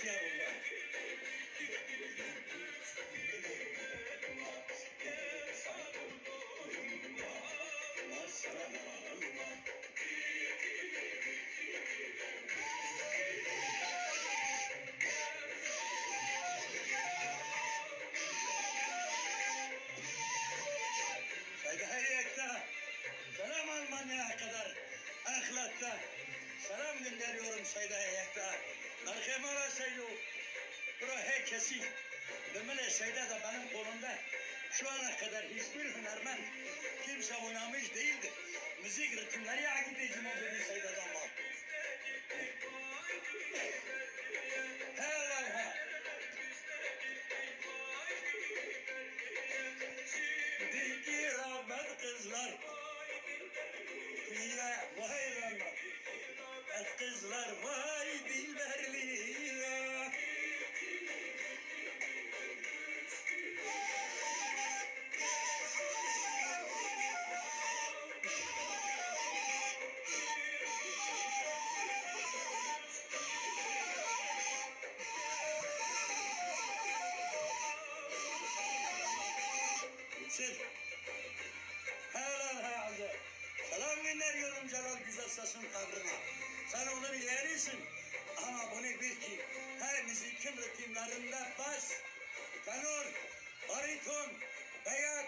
yavrum. Saygıyakta, selam Almanya'ya kadar, Aklat'ta, selam gönderiyorum Saygıyakta. Narkemara Saylo, bura herkesi, Demele Sayda da benim kolumda. Şu ana kadar hiçbir hünermen kimse oynamış değildi. Müzik ritimleri akidecim o dedi Sayda'dan bak. Helal ha. Diki rağbet kızlar. Ya vay rağbet. Et kızlar vay dilberli ya. Siz helal hazır. Selam gönderiyorum Celal güzel sesin kabrına. Sen onun yeğenisin. Ama bunu bil ki her müzikin ritimlerinde bas, tenor, bariton, beyat,